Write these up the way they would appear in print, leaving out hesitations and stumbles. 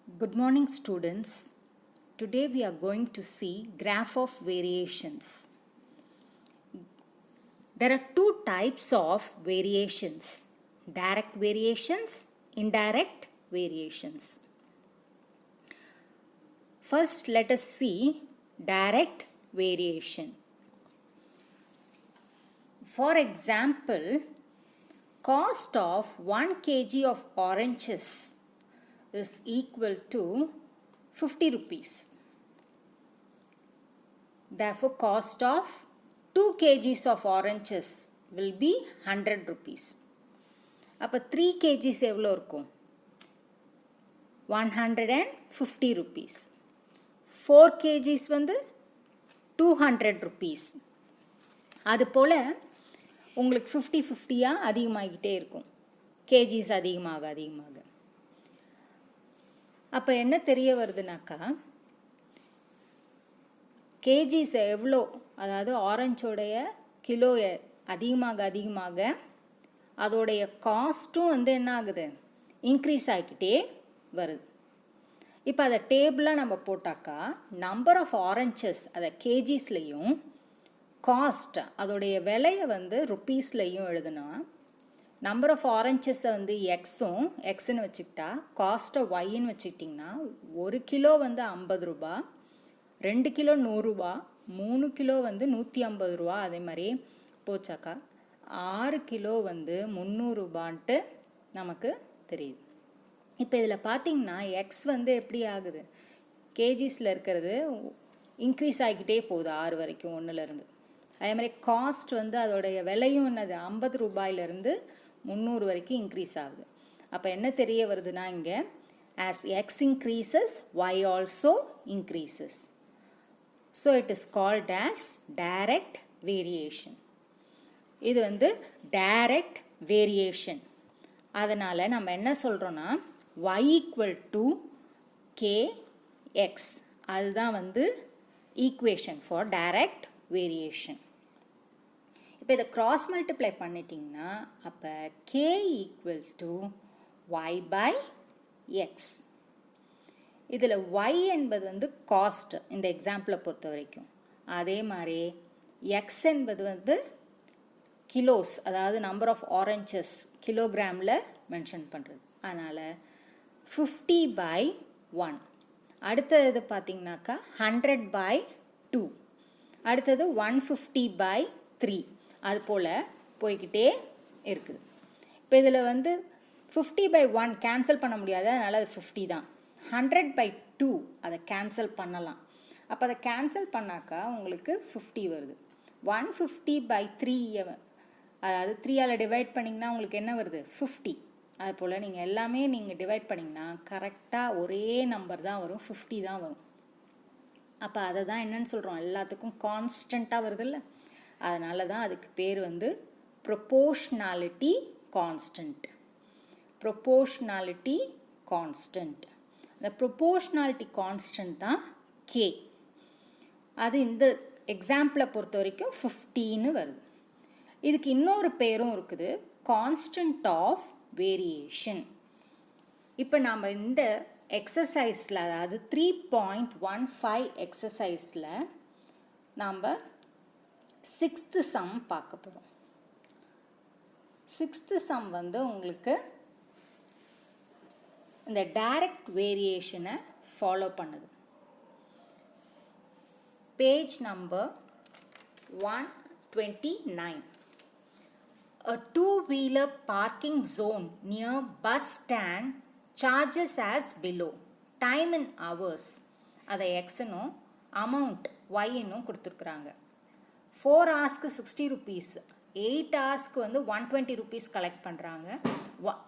Good morning, students. Today we are going to see graph of variations. There are two types of variations: direct variations, indirect variations. First, let us see direct variation. For example, cost of 1 kg of oranges is equal to 50 rupees. Therefore, cost of 2 kgs of oranges will be 100 rupees. அப்போ 3 kgs எவ்வளோ இருக்கும்? 150 rupees. 4 kgs வந்து 200 rupees. அதுபோல் உங்களுக்கு 50-50 அதிகமாகிட்டே இருக்கும். kgs அதிகமாக. அப்போ என்ன தெரிய வருதுனாக்கா, கேஜிஸ் எவ்வளோ, அதாவது ஆரஞ்சோடைய கிலோ அதிகமாக அதோடைய காஸ்ட்டும் வந்து என்ன ஆகுது, இன்க்ரீஸ் ஆகிக்கிட்டே வருது. இப்போ அதை டேபிளாக நம்ம போட்டாக்கா நம்பர் ஆஃப் ஆரஞ்சஸ் அதை கேஜிஸ்லையும் காஸ்ட் அதோடைய விலையை வந்து ருப்பீஸ்லையும் எழுதுனா, நம்பர் ஆஃப் ஆரஞ்சஸை வந்து எக்ஸ்ன்னு வச்சுக்கிட்டா காஸ்ட்டை ஒய்ன்னு வச்சுக்கிட்டிங்கன்னா 1 கிலோ வந்து 50 ரூபா, 2 கிலோ 100 ரூபா, 3 கிலோ வந்து 150 ரூபா, அதே மாதிரி போச்சாக்கா 6 கிலோ வந்து 300 ரூபான்ட்டு நமக்கு தெரியுது. இப்போ இதில் பார்த்திங்கன்னா எக்ஸ் வந்து எப்படி ஆகுது, கேஜிஸில் இருக்கிறது இன்க்ரீஸ் ஆகிக்கிட்டே போகுது 6 வரைக்கும், 1லேருந்து. அதே மாதிரி காஸ்ட் வந்து அதோடைய விலையும் என்னது 50 ரூபாயிலிருந்து 300 வரைக்கும் இன்க்ரீஸ் ஆகுது. அப்போ என்ன தெரிய வருதுன்னா, இங்கே as x increases y also increases. So it is called as direct variation. இது வந்து direct variation. அதனால் நம்ம என்ன சொல்கிறோன்னா, y equal to kx, அதுதான் வந்து ஈக்குவேஷன் ஃபார் direct variation. இப்போ இதை கிராஸ் மல்டிப்ளை பண்ணிட்டிங்கன்னா அப்போ k equal to y by x. இதில் y என்பது வந்து காஸ்ட் இந்த எக்ஸாம்பிளை பொறுத்த வரைக்கும். அதே மாதிரி எக்ஸ் என்பது வந்து கிலோஸ், அதாவது நம்பர் ஆஃப் ஆரஞ்சஸ் கிலோகிராமில் மென்ஷன் பண்ணுறது. அதனால் 50 பை 1. அடுத்தது பார்த்திங்கனாக்கா 100 பை 2. அடுத்தது 150 பை 3. அது போல் போய்கிட்டே இருக்குது. இப்போ இதில் வந்து 50 பை 1 கேன்சல் பண்ண முடியாது, அதனால் அது 50 தான். 100 பை 2 அதை கேன்சல் பண்ணலாம். அப்போ அதை கேன்சல் பண்ணாக்கா உங்களுக்கு 50 வருது. 150 பை 3, அதாவது 3ஆல் டிவைட் பண்ணிங்கன்னா உங்களுக்கு என்ன வருது, 50. அது போல் நீங்கள் எல்லாமே நீங்கள் டிவைட் பண்ணிங்கன்னா கரெக்டாக ஒரே நம்பர் தான் வரும், 50 தான் வரும். அப்போ அதை தான் என்னன்னு சொல்கிறோம், எல்லாத்துக்கும் கான்ஸ்டண்ட்டாக வருதில்ல, அதனால தான் அதுக்கு பேர் வந்து ப்ரொபோஷ்னாலிட்டி கான்ஸ்டன்ட். Proportionality constant. அந்த ப்ரொபோஷ்னாலிட்டி கான்ஸ்டன்ட் தான் கே. அது இந்த எக்ஸாம்பிளை பொறுத்த வரைக்கும் 50ன்னு வருது. இதுக்கு இன்னொரு பேரும் இருக்குது, கான்ஸ்டன்ட் ஆஃப் வேரியேஷன். இப்போ நாம் இந்த எக்ஸசைஸில், அதாவது 3.15 எக்ஸசைஸில் நாம் 6th சம் பார்க்க போகிறோம். 6th சம் வந்து உங்களுக்கு இந்த டைரக்ட் வேரியேஷனை ஃபாலோ பண்ணுது. Page number 129. A two-wheeler parking zone near bus stand charges as below. Time in hours, அதை எக்ஸ்னும் அமௌண்ட் ஒய்னும் கொடுத்துருக்குறாங்க. 4 ஹவர்ஸ்க்கு 60 rupees, 8 ஹவர்ஸ்க்கு வந்து 120 rupees கலெக்ட் பண்ணுறாங்க.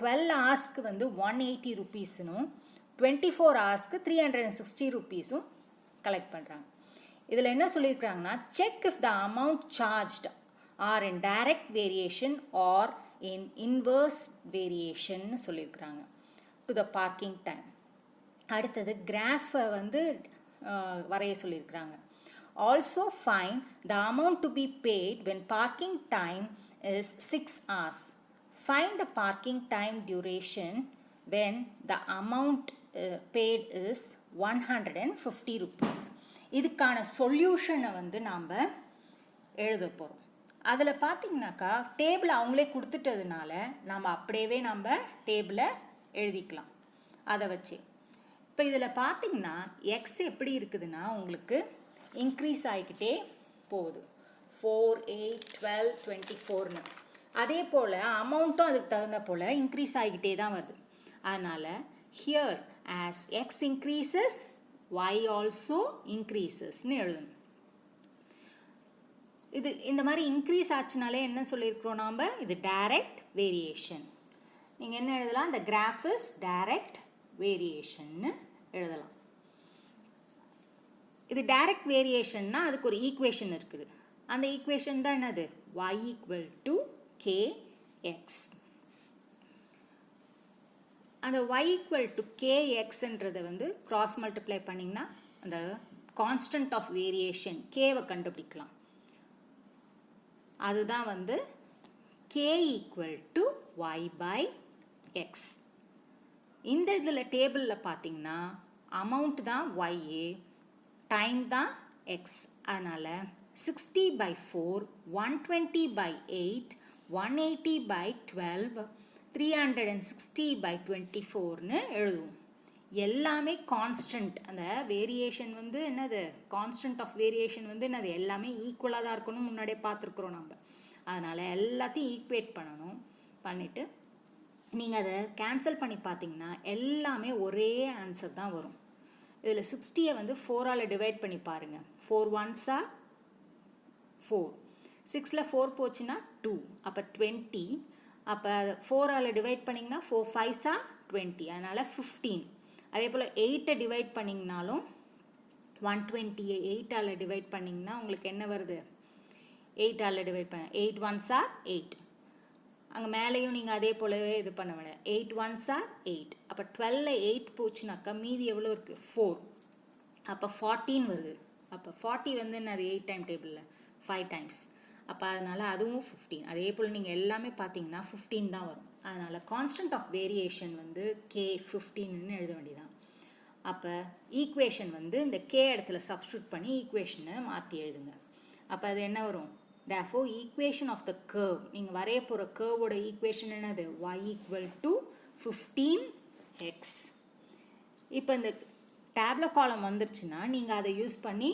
12 ஹவர்ஸ்க்கு வந்து 180 rupeesனும் 24 ஹவர்ஸ்க்கு 360 rupeesம் கலெக்ட் பண்ணுறாங்க. இதில் என்ன சொல்லியிருக்கிறாங்கன்னா, check if the amount charged are in direct variation are in inverse வேரியேஷன்னு சொல்லியிருக்கிறாங்க டு த பார்க்கிங் டைம். அடுத்தது கிராஃபை வந்து வரைய சொல்லியிருக்கிறாங்க. Also find the amount to be paid when parking time is 6 hours. Find the parking time duration when the amount paid is 150 rupees. இதுக்கான சொல்யூஷனை வந்து நாம் எழுத போகிறோம். அதில் பார்த்தீங்கன்னாக்கா டேபிள் அவங்களே கொடுத்துட்டதுனால நம்ம அப்படியே நம்ம டேபிளை எழுதிக்கலாம் அதை வச்சு. இப்போ இதில் பார்த்தீங்கன்னா எக்ஸ் எப்படி இருக்குதுன்னா உங்களுக்கு இன்க்ரீஸ் ஆகிக்கிட்டே போகுது. 4, 8, 12, 24ன்னு. அதே போல் அமௌண்ட்டும் அதுக்கு தகுந்த போல் இன்க்ரீஸ் ஆகிக்கிட்டே தான் வருது. அதனால் here as x increases y also increasesன்னு எழுதணும். இது இந்த மாதிரி இன்க்ரீஸ் ஆச்சுனாலே என்ன சொல்லியிருக்கிறோம் நாம், இது டைரக்ட் வேரியேஷன். நீங்கள் என்ன எழுதலாம், இந்த கிராஃப் இஸ் டைரக்ட் வேரியேஷன்னு எழுதலாம். இது டைரக்ட் வேரியேஷன்னா அதுக்கு ஒரு ஈக்குவேஷன் இருக்குது. அந்த ஈக்குவேஷன் தான் என்னது, y equal to kx. அந்த y equal to kxன்றதை வந்து கிராஸ் மல்டிப்ளை பண்ணிங்கன்னா அந்த கான்ஸ்டன்ட் ஆஃப் வேரியேஷன் கேவை கண்டுபிடிக்கலாம். அதுதான் வந்து k equal to y by x. இந்த இதில் டேபிளில் பார்த்தீங்கன்னா அமௌண்ட் தான் y, டைம் தான் x. அதனால் 60 by 4, 120 by 8, 180 by 12, 360 by 24ன்னு எழுதுவோம். எல்லாமே கான்ஸ்டன்ட். அந்த வேரியேஷன் வந்து என்னது, கான்ஸ்டன்ட் ஆஃப் வேரியேஷன் வந்து என்னது, எல்லாமே ஈக்குவலாக தான் இருக்கணும், முன்னாடியே பார்த்துருக்குறோம் நம்ம. அதனால் எல்லாத்தையும் ஈக்குவேட் பண்ணணும். பண்ணிவிட்டு நீங்கள் அதை கேன்சல் பண்ணி பார்த்தீங்கன்னா எல்லாமே ஒரே ஆன்சர் தான் வரும். இதில் 60யை வந்து 4ஆல் டிவைட் பண்ணி பாருங்கள். 4 1s are 4, 6ல் 4 போச்சுன்னா 2, அப்போ 20. அப்போ 4ஆல் டிவைட் பண்ணிங்கன்னா 4 5s are 20, அதனால் 15. அதே போல் 8ஐ டிவைட் பண்ணிங்கனாலும் 120ஐ 8ஆல் டிவைட் பண்ணிங்கன்னா உங்களுக்கு என்ன வருது, 8ஆல் டிவைட் பண்ண 8 1s are 8. அங்கே மேலேயும் நீங்கள் அதே போலவே இது பண்ண வேண்டாம். 8 1s are 8. அப்போ 12ல் 8 போச்சுனாக்கா மீதி எவ்வளோ இருக்குது, 4. அப்போ 14 வருது. அப்போ 40 வந்து என்னது 8 டைம் டேபிளில் 5 டைம்ஸ். அப்போ அதனால் அதுவும் 15. அதே போல் நீங்கள் எல்லாமே பார்த்தீங்கன்னா 15 தான் வரும். அதனால் கான்ஸ்டன்ட் ஆஃப் வேரியேஷன் வந்து k 15ன்னு எழுத வேண்டியதான். அப்போ ஈக்குவேஷன் வந்து இந்த k இடத்துல சப்ஸ்டியூட் பண்ணி ஈக்குவேஷனை மாற்றி எழுதுங்க. அப்போ அது என்ன வரும், therefore equation of the curve, நீங்கள் வரைய போகிற curveோட ஈக்குவேஷன் என்னது, y equal to 15x. இப்போ இந்த டேப்லர் காலம் வந்துருச்சுன்னா நீங்கள் அதை யூஸ் பண்ணி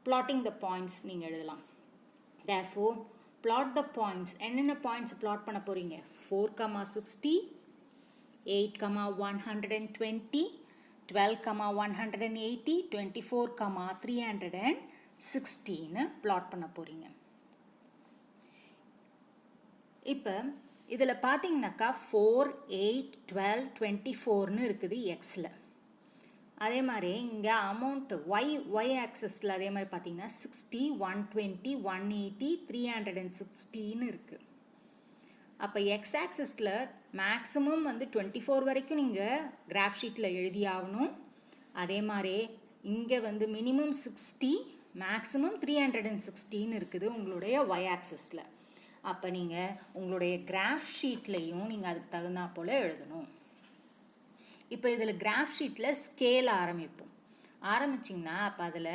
plotting the points நீங்கள் எழுதலாம். therefore plot the points. என்னென்ன பாயிண்ட்ஸ் பிளாட் பண்ண போகிறீங்க, 4, 60, 8, 120, 12, 180, 24, 360ன்னு பிளாட் பண்ண போகிறீங்க. இப்போ இதில் பார்த்தீங்கன்னாக்கா 4, 8, 12, 24ன்னு இருக்குது எக்ஸில். அதே மாதிரி இங்கே அமௌண்ட்டு ஒய் ஆக்சஸில் அதே மாதிரி பார்த்தீங்கன்னா 60, 120, 180, 360ன்னு இருக்குது. அப்போ எக்ஸ் ஆக்சஸில் மேக்ஸிமம் வந்து 24 வரைக்கும் நீங்கள் கிராஃப் ஷீட்டில் எழுதி ஆகணும். அதே மாதிரி இங்கே வந்து மினிமம் 60, மேக்ஸிமம் 360ன்னு இருக்குது உங்களுடைய ஒய் ஆக்சஸில். அப்போ நீங்கள் உங்களுடைய கிராஃப் ஷீட்லேயும் நீங்கள் அதுக்கு தகுந்தா போல் எழுதணும். இப்போ இதில் கிராஃப் ஷீட்டில் ஸ்கேல் ஆரம்பிச்சிங்கன்னா அப்போ அதில்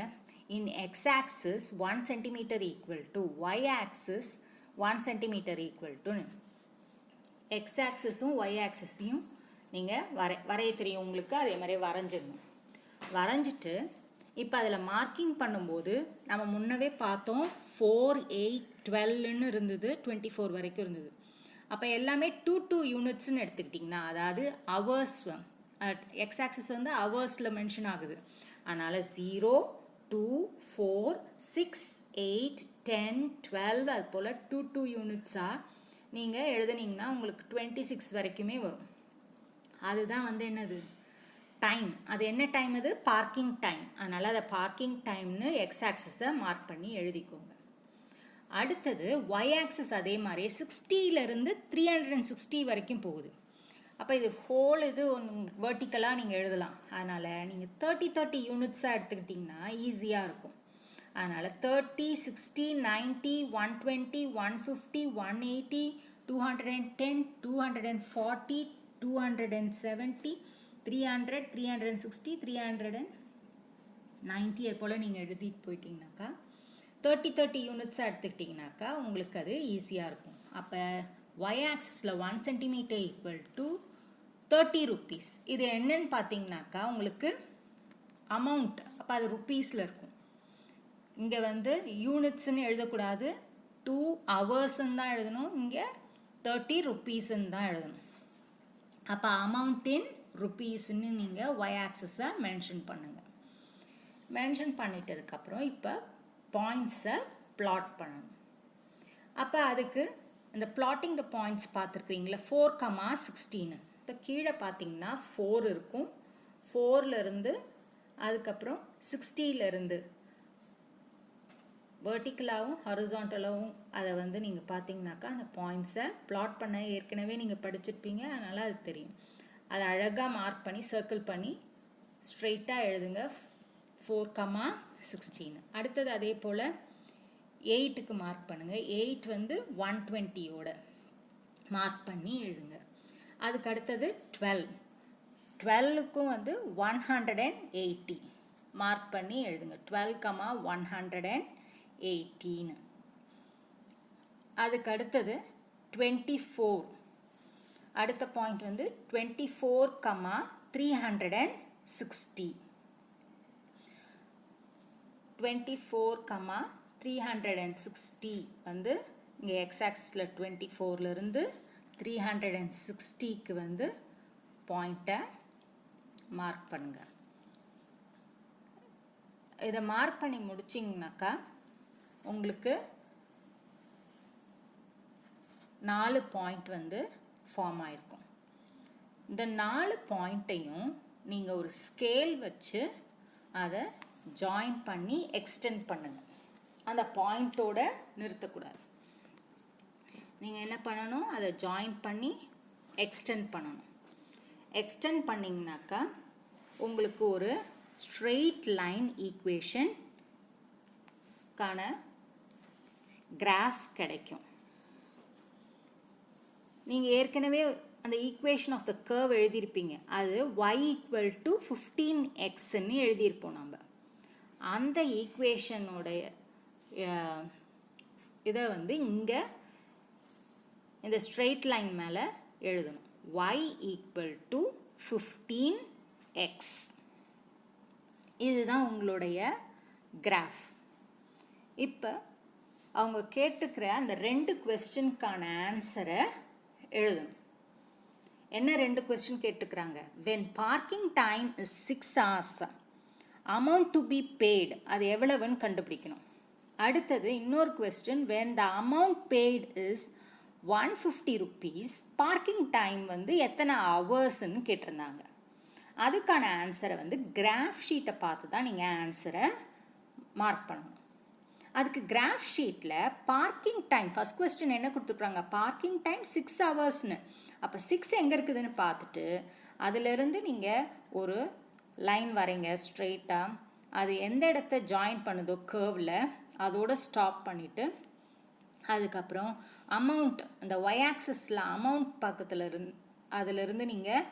in X axis 1 centimeter equal to Y axis 1 centimeter equal to, X ஆக்சிஸும் ஒய் ஆக்சிஸையும் நீங்கள் வரைய தெரியும் உங்களுக்கு, அதே மாதிரி வரைஞ்சிடணும். வரைஞ்சிட்டு இப்போ அதில் மார்க்கிங் பண்ணும்போது நம்ம முன்னவே பார்த்தோம் 4, 8, 12ன்னு இருந்தது, 24 வரைக்கும் இருந்தது. அப்போ எல்லாமே 2 யூனிட்ஸ்ன்னு எடுத்துக்கிட்டிங்கன்னா, அதாவது ஹவர்ஸ், எக்ஸ் ஆக்சிஸ் வந்து ஹவர்ஸில் மென்ஷன் ஆகுது. அதனால் 0, 2, 4, 6, 8, 10, 12 அது போல் 2 யூனிட்ஸாக நீங்கள் எழுதுனீங்கன்னா உங்களுக்கு 26 வரைக்குமே வரும். அதுதான் வந்து என்னது டைம். அது என்ன டைம், அது பார்க்கிங் டைம். அதனால் அதை பார்க்கிங் டைம்னு எக்ஸ் ஆக்சிஸை மார்க் பண்ணி எழுதிக்கோங்க. அடுத்தது ஒய் ஆக்சிஸ் அதே மாதிரி 60லேருந்து 360 வரைக்கும் போகுது. அப்போ இது ஹோல் இது வெர்டிக்கலாக நீங்கள் எழுதலாம். அதனால் நீங்கள் 30 யூனிட்ஸாக எடுத்துக்கிட்டிங்கன்னா ஈஸியாக இருக்கும். அதனால் 30, 60, 90, 120, 150, 180, 210, 240, 270, 300, 360, 390 அது போல் நீங்கள் எழுதிட்டு போயிட்டீங்கனாக்கா 30 யூனிட்ஸாக எடுத்துக்கிட்டிங்கனாக்கா உங்களுக்கு அது ஈஸியாக இருக்கும். அப்போ y ஆக்சிஸில் 1 centimetre equal to 30 rupees. இது என்னன்னு பார்த்தீங்கன்னாக்கா உங்களுக்கு அமௌண்ட், அப்போ அது ருப்பீஸில் இருக்கும். இங்கே வந்து யூனிட்ஸ்ன்னு எழுதக்கூடாது, 2 ஹவர்ஸ்ன்னு தான் எழுதணும், இங்கே 30 rupeesன்னு தான் எழுதணும். அப்போ அமௌண்ட் இன் ருப்பீஸ்ன்னு நீங்கள் ஒய் ஆக்சிஸை மென்ஷன் பண்ணுங்கள். மென்ஷன் பண்ணிட்டதுக்கப்புறம் இப்போ பாயிண்ட்ஸை பிளாட் பண்ணணும். அப்போ அதுக்கு இந்த பிளாட்டிங் த பாயிண்ட்ஸ் பார்த்துருக்குறீங்களா, 4,16. இப்போ கீழே பார்த்தீங்கன்னா 4 இருக்கும், 4லேருந்து அதுக்கப்புறம் 60லேருந்து வெர்டிக்கலாகவும் ஹாரிசான்டலாகவும் அதை வந்து நீங்கள் பார்த்தீங்கன்னாக்கா அந்த பாயிண்ட்ஸை பிளாட் பண்ண ஏற்கனவே நீங்கள் படிச்சிருப்பீங்க, அதனால் அது தெரியும். அதை அழகாக மார்க் பண்ணி சர்க்கிள் பண்ணி ஸ்ட்ரெயிட்டாக எழுதுங்க 4,16. அடுத்தது அதே போல் 8க்கு மார்க் பண்ணுங்கள். 8 வந்து 120யோட மார்க் பண்ணி எழுதுங்க. அதுக்கு அடுத்தது 12க்கும் வந்து 180 மார்க் பண்ணி எழுதுங்க. 12,118. அதுக்கு அடுத்தது 24. அடுத்த பாயிண்ட் வந்து 24,360. 24,360 வந்து இங்கே எக்ஸ் ஆக்சிஸில் 24லேருந்து 360க்கு வந்து பாயிண்ட்டை மார்க் பண்ணுங்க. இதை மார்க் பண்ணி முடிச்சிங்கனாக்கா உங்களுக்கு 4 பாயிண்ட் வந்து ஃபார்ம் ஆயிருக்கும். இந்த 4 பாயிண்ட்டையும் நீங்கள் ஒரு ஸ்கேல் வச்சு அதை ஜாயின் பண்ணி எக்ஸ்டெண்ட் பண்ணுங்க. அந்த பாயிண்ட்டோட நிறுத்தக்கூடாது. நீங்கள் என்ன பண்ணணும், அதை ஜாயின் பண்ணி எக்ஸ்டெண்ட் பண்ணணும். எக்ஸ்டெண்ட் பண்ணிங்கனாக்கா உங்களுக்கு ஒரு ஸ்ட்ரெயிட் லைன் ஈக்குவேஷன்கான கிராஃப் கிடைக்கும். நீங்கள் ஏற்கனவே அந்த ஈக்குவேஷன் ஆஃப் த கர்வ் எழுதியிருப்பீங்க, அது y ஈக்குவல் டு 15xன்னு எழுதியிருப்போம் நம்ம. அந்த ஈக்குவேஷனுடைய இதை வந்து இங்கே இந்த ஸ்ட்ரெயிட் லைன் மேலே எழுதணும். y equal to 15x. இதுதான் உங்களுடைய கிராஃப். இப்போ அவங்க கேட்டுக்கிற அந்த 2 கொஸ்டினுக்கான ஆன்சரை எழுதணும். என்ன 2 கொஸ்டின் கேட்டுக்கிறாங்க? when parking time is 6 hours, amount to be paid அது எவ்வளவுன்னு கண்டுபிடிக்கணும். அடுத்தது இன்னொரு question, when the amount paid is 150 rupees, parking time வந்து எத்தனை ஹவர்ஸ்ன்னு கேட்டிருந்தாங்க. அதுக்கான ஆன்சரை வந்து கிராஃப் ஷீட்டை பார்த்து தான் நீங்கள் ஆன்சரை மார்க் பண்ணணும். அதுக்கு கிராஃப் ஷீட்டில் பார்க்கிங் டைம் ஃபஸ்ட் கொஸ்டின் என்ன கொடுத்துருக்குறாங்க, பார்க்கிங் டைம் 6 ஹவர்ஸ்னு. அப்போ 6 எங்கே இருக்குதுன்னு பார்த்துட்டு அதிலிருந்து நீங்கள் ஒரு லைன் வரைங்க ஸ்ட்ரெயிட்டாக. அது எந்த இடத்த ஜாயின் பண்ணுதோ கர்வில் அதோட ஸ்டாப் பண்ணிவிட்டு அதுக்கப்புறம் அமௌண்ட், அந்த ஒய் ஆக்சிஸில் அமௌண்ட் பக்கத்தில் அதிலிருந்து நீங்கள்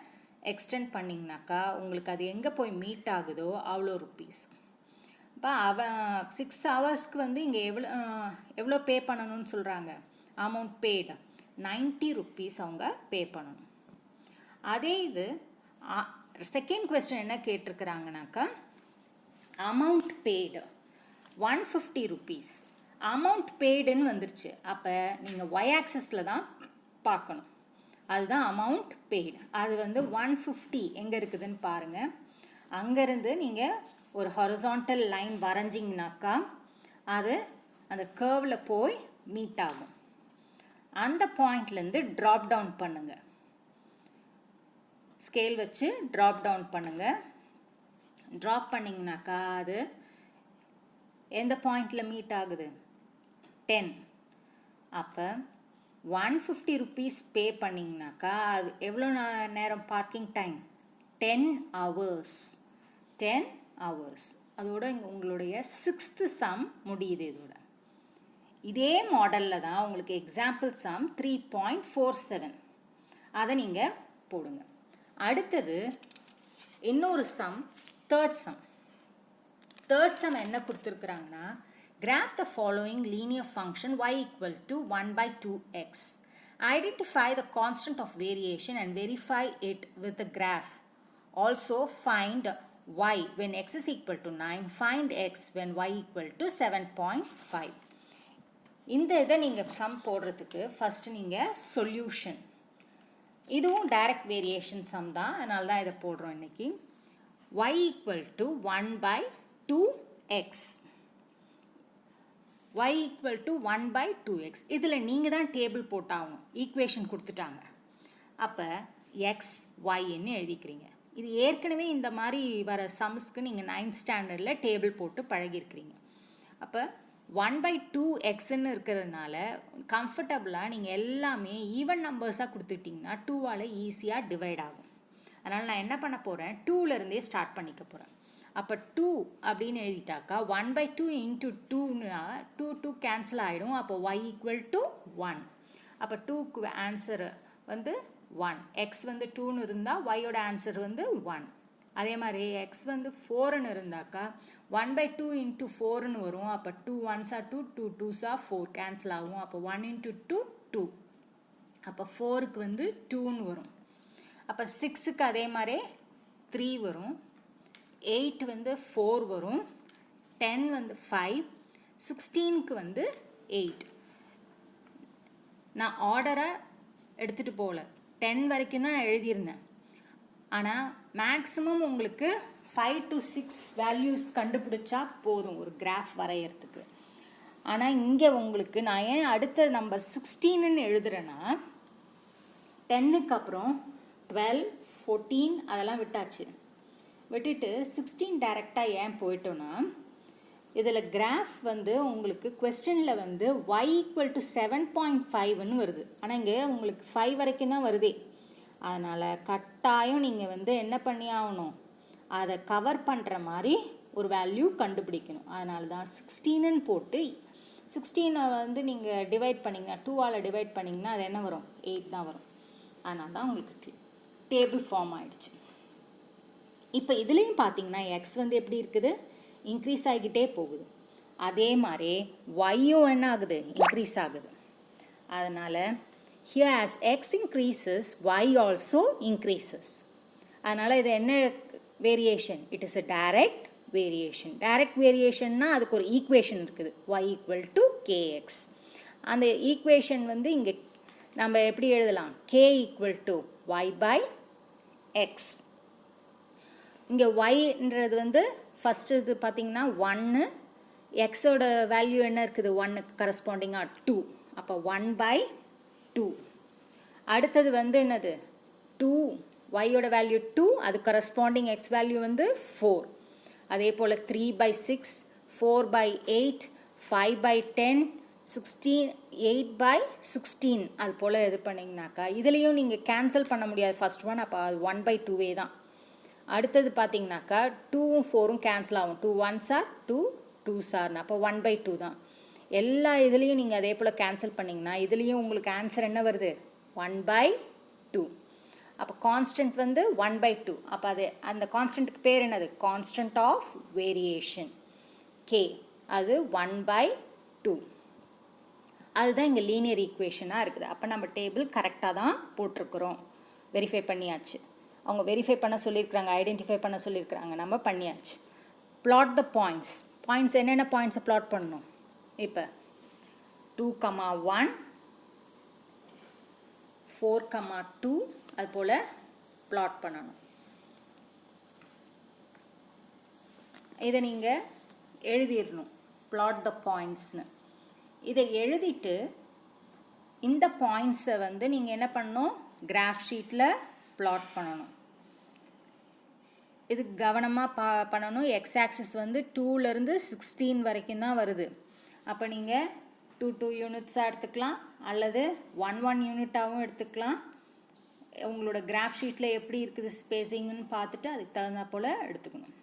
எக்ஸ்டெண்ட் பண்ணிங்கனாக்கா உங்களுக்கு அது எங்கே போய் மீட் ஆகுதோ அவ்வளோ ருப்பீஸ். இப்போ 6 ஹவர்ஸ்க்கு வந்து இங்கே எவ்வளோ பே பண்ணணும்னு சொல்கிறாங்க, அமௌண்ட் பேடு 90 rupees அவங்க பே பண்ணணும். அதே இது செகண்ட் கொஸ்டின் என்ன கேட்டிருக்கிறாங்கனாக்கா, அமௌண்ட் பேடு 150 rupees. அமௌண்ட் பேடுன்னு வந்துருச்சு. அப்போ நீங்கள் ஒய் ஆக்சிஸில் தான் பார்க்கணும். அதுதான் அமௌண்ட் பெய்டு. அது வந்து 150 எங்கே இருக்குதுன்னு பாருங்கள். அங்கேருந்து நீங்கள் ஒரு ஹாரிசான்டல் லைன் வரைஞ்சிங்கனாக்கா அது அந்த கர்வில் போய் மீட் ஆகும். அந்த பாயிண்ட்லேருந்து ட்ராப் டவுன் பண்ணுங்கள். ஸ்கேல் வச்சு ட்ராப் டவுன் பண்ணுங்கள். ட்ராப் பண்ணிங்கனாக்கா அது எந்த பாயிண்டில் மீட் ஆகுது, 10. அப்போ 150 rupees பே பண்ணிங்கனாக்கா அது எவ்வளோ நேரம் பார்க்கிங் டைம், 10 hours. 10 hours. அதோட இங்கே உங்களுடைய 6th சம் முடியுது. இதே மாடலில் தான் உங்களுக்கு எக்ஸாம்பிள் சம் 3.47 அதை நீங்கள் போடுங்க. அடுத்தது இன்னொரு sum, third sum. Third sum என்ன கொடுத்துருக்குறாங்கன்னா, graph the following linear function y equal to 1 by 2x. Identify the constant of variation and verify it with the graph. Also find y when x is equal to 9. Find x when y equal to 7.5. இந்த இதை நீங்கள் some போடுறதுக்கு first நீங்கள் solution, இதுவும் direct variation some தான், அதனால தான் இதை போடுறோம் இன்றைக்கி. y equal to 1 by 2x. y equal to 1 by 2x. இதில் நீங்கள் தான் டேபிள் போட்டாகணும், ஈக்குவேஷன் கொடுத்துட்டாங்க. அப்போ x yன்னு எழுதிக்கிறீங்க. இது ஏற்கனவே இந்த மாதிரி வர சம்ஸ்க்கு நீங்கள் 9th ஸ்டாண்டர்டில் டேபிள் போட்டு பழகிருக்கிறீங்க. அப்போ 1 by 2xன்னு இருக்கிறதுனால கம்ஃபர்டபுளாக நீங்கள் எல்லாமே ஈவன் நம்பர்ஸாக கொடுத்துட்டிங்கன்னா 2வால் ஈஸியாக டிவைட் ஆகும். அதனால் நான் என்ன பண்ண போகிறேன், 2லேருந்தே ஸ்டார்ட் பண்ணிக்க போகிறேன். அப்போ 2 அப்படின்னு எழுதிட்டாக்கா 1 by 2 into 2னா 2 கேன்சல் ஆகிடும். அப்போ y equal to 1. அப்போ 2க்கு ஆன்சர் வந்து 1. x வந்து 2ன்னு இருந்தால் yயோட ஆன்சர் வந்து 1. அதே மாதிரி x வந்து 4ன்னு இருந்தாக்கா 1 by 2 into 4ன்னு வரும். அப்போ 2 1s are 2, 2 2s are 4 cancel ஆகும். அப்போ 1 into 2 2. அப்போ 4க்கு வந்து 2ன்னு வரும். அப்போ 6க்கு அதே மாதிரி 3 வரும். 8 வந்து 4 வரும். 10 வந்து 5. 16க்கு வந்து 8. நான் ஆர்டராக எடுத்துகிட்டு போகல, 10 வரைக்கும் தான் எழுதியிருந்தேன். ஆனால் மேக்ஸிமம் உங்களுக்கு 5 to 6 வேல்யூஸ் கண்டுபிடிச்சா போதும் ஒரு கிராஃப் வரைகிறதுக்கு. ஆனால் இங்கே உங்களுக்கு நான் ஏன் அடுத்த நம்பர் 16ன்னு எழுதுறேன்னா, 10க்கு அப்புறம் 12 14 அதெல்லாம் விட்டாச்சு. விட்டுட்டு 16 டைரெக்டாக ஏன் போயிட்டோன்னா, இதில் கிராஃப் வந்து உங்களுக்கு கொஸ்டினில் வந்து y equal to 7.5ன்னு வருது. ஆனால் இங்கே உங்களுக்கு 5 வரைக்கும் தான் வருதே. அதனால் கட்டாயம் நீங்கள் வந்து என்ன பண்ணி ஆகணும், அதை கவர் பண்ணுற மாதிரி ஒரு வேல்யூ கண்டுபிடிக்கணும். அதனால தான் 16ன்னு போட்டு 16 வந்து நீங்கள் டிவைட் பண்ணிங்கன்னா 2ஆல் டிவைட் பண்ணிங்கன்னா அது என்ன வரும், 8 தான் வரும். அதனால தான் உங்களுக்கு டேபிள் ஃபார்ம் ஆகிடுச்சு. இப்போ இதுலேயும் பார்த்தீங்கன்னா எக்ஸ் வந்து எப்படி இருக்குது, இன்க்ரீஸ் ஆகிக்கிட்டே போகுது. அதே மாதிரி ஒய்யும் என்ன ஆகுது, இன்க்ரீஸ் ஆகுது. அதனால் here as x increases y also increases. அதனால் இது என்ன variation, it is a direct variation. direct வேரியேஷன்னா அதுக்கு ஒரு ஈக்குவேஷன் இருக்குது, y equal to kx. அந்த ஈக்குவேஷன் வந்து இங்கே நம்ம எப்படி எழுதலாம், k equal to y by x. இங்கே yன்றது வந்து ஃபஸ்ட்டு இது பார்த்திங்கன்னா 1, எக்ஸோட வேல்யூ என்ன இருக்குது, 1க்கு கரஸ்பாண்டிங்காக 2. அப்போ 1 by 2. அடுத்தது வந்து என்னது 2, yயோட வேல்யூ 2, அது கரஸ்பாண்டிங் எக்ஸ் வேல்யூ வந்து 4. அதே போல் 3 by 6, 4 by 8, 5 by 10, 16, 8 by 16. அது போல் இது பண்ணிங்கனாக்கா இதுலேயும் நீங்கள் கேன்சல் பண்ண முடியாது ஃபஸ்ட் ஒன். அப்போ அது 1 by 2வே தான். அடுத்தது பார்த்தீங்கன்னாக்கா 2ம் 4ம் கேன்சல் ஆகும். 2 1s are 2, 2s are. அப்போ 1 by 2 தான். எல்லா இதுலேயும் நீங்கள் அதே போல் கேன்சல் பண்ணிங்கன்னா இதுலேயும் உங்களுக்கு ஆன்சர் என்ன வருது, 1 by 2. அப்போ கான்ஸ்டன்ட் வந்து 1 by 2. அப்போ அது அந்த கான்ஸ்டன்ட்டுக்கு பேர் என்னது, கான்ஸ்டன்ட் ஆஃப் வேரியேஷன் k. அது 1 by 2. அதுதான் இங்கே லீனியர் ஈக்குவேஷனாக இருக்குது. அப்போ நம்ம டேபிள் கரெக்டாக தான் போட்டிருக்கிறோம். வெரிஃபை பண்ணியாச்சு. அவங்க வெரிஃபை பண்ண சொல்லியிருக்கிறாங்க, ஐடென்டிஃபை பண்ண சொல்லியிருக்கிறாங்க, நம்ம பண்ணியாச்சு. Plot the points. பாயிண்ட்ஸ் என்னென்ன பாயிண்ட்ஸை பிளாட் பண்ணணும், இப்போ 2,1, 4,2 அது போல் பிளாட் பண்ணணும். இதை நீங்கள் எழுதிடணும், பிளாட் த பாயிண்ட்ஸ்னு. இதை எழுதிட்டு இந்த பாயிண்ட்ஸை வந்து நீங்கள் என்ன பண்ணணும், கிராஃப் ஷீட்டில் பிளாட் பண்ணணும். இது கவனமாக பண்ணணும். எக்ஸ் ஆக்சிஸ் வந்து 2லேருந்து 16 வரைக்கும் தான் வருது. அப்போ நீங்கள் 2 யூனிட்ஸாக எடுத்துக்கலாம், அல்லது 1 யூனிட்டாகவும் எடுத்துக்கலாம். உங்களோட கிராஃப் ஷீட்டில் எப்படி இருக்குது ஸ்பேஸிங்னு பார்த்துட்டு அதுக்கு தகுந்த போல் எடுத்துக்கணும்.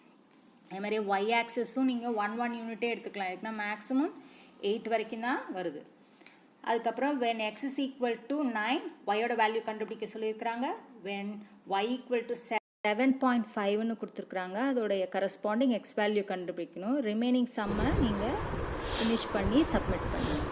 அதே மாதிரி ஒய் ஆக்சிஸும் நீங்கள் 1 யூனிட்டே எடுத்துக்கலாம். இதுக்குன்னா மேக்ஸிமம் 8 வரைக்கும் தான் வருது. அதுக்கப்புறம் when x is equal to 9, yயோட value கண்டுபிடிக்க சொல்லியிருக்கிறாங்க. when y equal to 7 7.5ன்னு கொடுத்துருக்குறாங்க. அதோடைய கரஸ்பாண்டிங் எக்ஸ் வேல்யூ கண்டுபிடிக்கணும். ரிமைனிங் சம்மை நீங்கள் ஃபினிஷ் பண்ணி சப்மிட் பண்ணணும்.